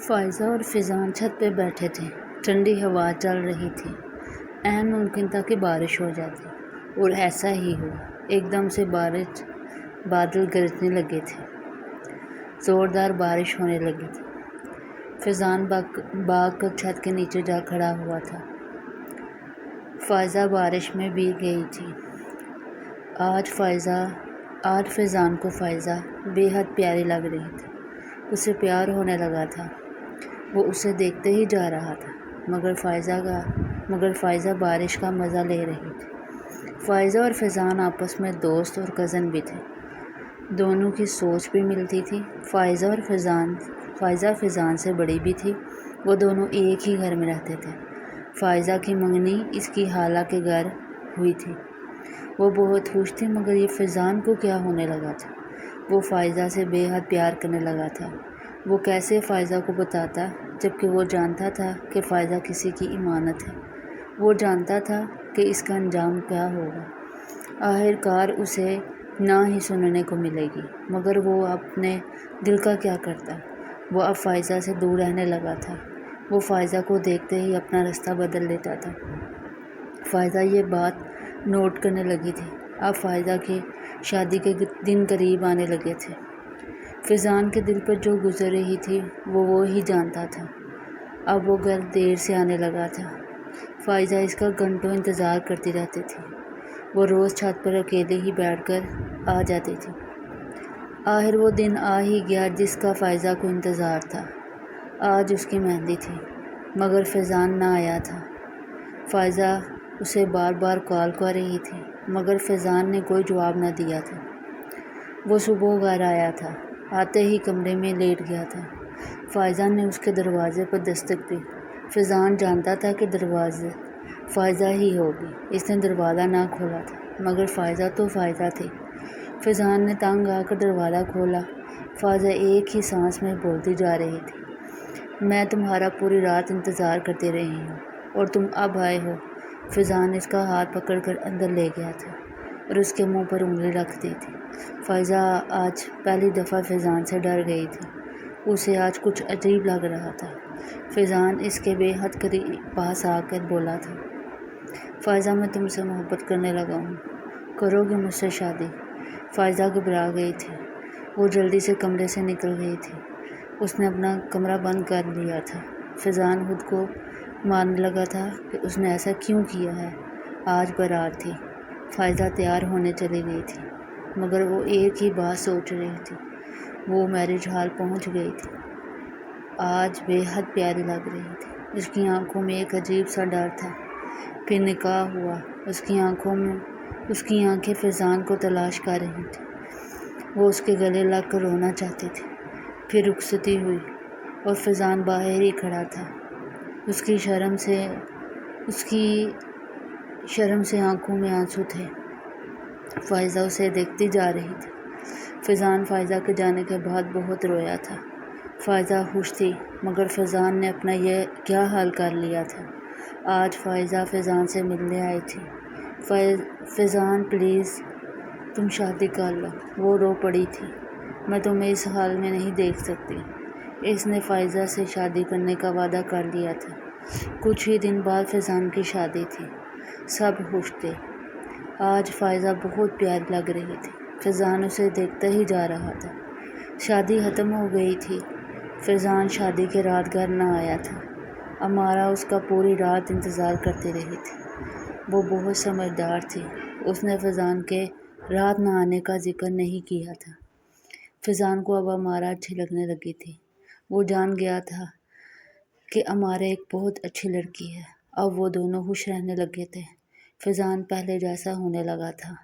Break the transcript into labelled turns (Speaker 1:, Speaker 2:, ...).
Speaker 1: فائزہ اور فیضان چھت پہ بیٹھے تھے۔ ٹھنڈی ہوا چل رہی تھی۔ عین ممکن تھا کہ بارش ہو جاتی، اور ایسا ہی ہوا۔ ایک دم سے بادل گرجنے لگے تھے۔ زوردار بارش ہونے لگی تھی۔ فیضان بھاگ کر چھت کے نیچے جا کھڑا ہوا تھا۔ فائزہ بارش میں بھیگ گئی تھی۔ آج فیضان کو فائزہ بے حد پیاری لگ رہی تھی۔ اسے پیار ہونے لگا تھا۔ وہ اسے دیکھتے ہی جا رہا تھا، مگر فائزہ بارش کا مزہ لے رہی تھی۔ فائزہ اور فیضان آپس میں دوست اور کزن بھی تھے۔ دونوں کی سوچ بھی ملتی تھی۔ فائزہ فیضان سے بڑی بھی تھی۔ وہ دونوں ایک ہی گھر میں رہتے تھے۔ فائزہ کی منگنی اس کی خالہ کے گھر ہوئی تھی۔ وہ بہت خوش تھی، مگر یہ فیضان کو کیا ہونے لگا تھا؟ وہ فائزہ سے بے حد پیار کرنے لگا تھا۔ وہ کیسے فائزہ کو بتاتا، جبکہ وہ جانتا تھا کہ فائزہ کسی کی امانت ہے۔ وہ جانتا تھا کہ اس کا انجام کیا ہوگا۔ آخر کار اسے نہ ہی سننے کو ملے گی، مگر وہ اپنے دل کا کیا کرتا؟ وہ اب فائزہ سے دور رہنے لگا تھا۔ وہ فائزہ کو دیکھتے ہی اپنا راستہ بدل لیتا تھا۔ فائزہ یہ بات نوٹ کرنے لگی تھی۔ اب فائزہ کی شادی کے دن قریب آنے لگے تھے۔ فیضان کے دل پر جو گزر رہی تھی وہ ہی جانتا تھا۔ اب وہ گھر دیر سے آنے لگا تھا۔ فائزہ اس کا گھنٹوں انتظار کرتی رہتی تھی۔ وہ روز چھت پر اکیلے ہی بیٹھ کر آ جاتی تھی۔ آخر وہ دن آ ہی گیا جس کا فائزہ کو انتظار تھا۔ آج اس کی مہندی تھی، مگر فیضان نہ آیا تھا۔ فائزہ اسے بار بار کال کر رہی تھی، مگر فیضان نے کوئی جواب نہ دیا تھا۔ وہ صبح گھر آیا تھا۔ آتے ہی کمرے میں لیٹ گیا تھا۔ فائزہ نے اس کے دروازے پر دستک دی۔ فیضان جانتا تھا کہ دروازہ فائزہ ہی ہوگی۔ اس نے دروازہ نہ کھولا تھا، مگر فائزہ تو فائزہ تھی۔ فیضان نے تنگ آ کر دروازہ کھولا۔ فائزہ ایک ہی سانس میں بولتی جا رہی تھی، میں تمہارا پوری رات انتظار کرتی رہی ہوں، اور تم اب آئے ہو۔ فیضان اس کا ہاتھ پکڑ کر اندر لے گیا تھا اور اس کے منہ پر انگلی رکھ دی تھی۔ فائزہ آج پہلی دفعہ فیضان سے ڈر گئی تھی۔ اسے آج کچھ عجیب لگ رہا تھا۔ فیضان اس کے بے حد قریب پاس آ کر بولا تھا، فائزہ میں تم سے محبت کرنے لگا ہوں، کرو گے مجھ سے شادی؟ فائزہ گھبرا گئی تھی۔ وہ جلدی سے کمرے سے نکل گئی تھی۔ اس نے اپنا کمرہ بند کر لیا تھا۔ فیضان خود کو مارنے لگا تھا کہ اس نے ایسا کیوں کیا ہے۔ آج بارات تھی۔ فائزہ تیار ہونے چلی گئی تھی، مگر وہ ایک ہی بات سوچ رہی تھی۔ وہ میرج ہال پہنچ گئی تھی۔ آج بے حد پیاری لگ رہی تھی۔ اس کی آنکھوں میں ایک عجیب سا ڈر تھا۔ پھر نکاح ہوا۔ اس کی آنکھیں فیضان کو تلاش کر رہی تھیں۔ وہ اس کے گلے لگ کر رونا چاہتی تھی۔ پھر رخصتی ہوئی اور فیضان باہر ہی کھڑا تھا۔ اس کی شرم سے آنکھوں میں آنسو تھے۔ فائزہ اسے دیکھتی جا رہی تھی۔ فیضان فائزہ کے جانے کے بعد بہت رویا تھا۔ فائزہ خوش تھی، مگر فیضان نے اپنا یہ کیا حال کر لیا تھا۔ آج فائزہ فیضان سے ملنے آئی تھی۔ فیضان پلیز تم شادی کر لو۔ وہ رو پڑی تھی، میں تمہیں اس حال میں نہیں دیکھ سکتی۔ اس نے فائزہ سے شادی کرنے کا وعدہ کر لیا تھا۔ کچھ ہی دن بعد فیضان کی شادی تھی۔ سب خوش تھے۔ آج فائزہ بہت پیاری لگ رہی تھی۔ فیضان اسے دیکھتا ہی جا رہا تھا۔ شادی ختم ہو گئی تھی۔ فیضان شادی کے رات گھر نہ آیا تھا۔ امارا اس کا پوری رات انتظار کرتی رہی تھی۔ وہ بہت سمجھدار تھی۔ اس نے فیضان کے رات نہ آنے کا ذکر نہیں کیا تھا۔ فیضان کو اب امارا اچھی لگنے لگی تھی۔ وہ جان گیا تھا کہ امارا ایک بہت اچھی لڑکی ہے۔ اب وہ دونوں خوش رہنے لگے تھے۔ فیضان پہلے جیسا ہونے لگا تھا۔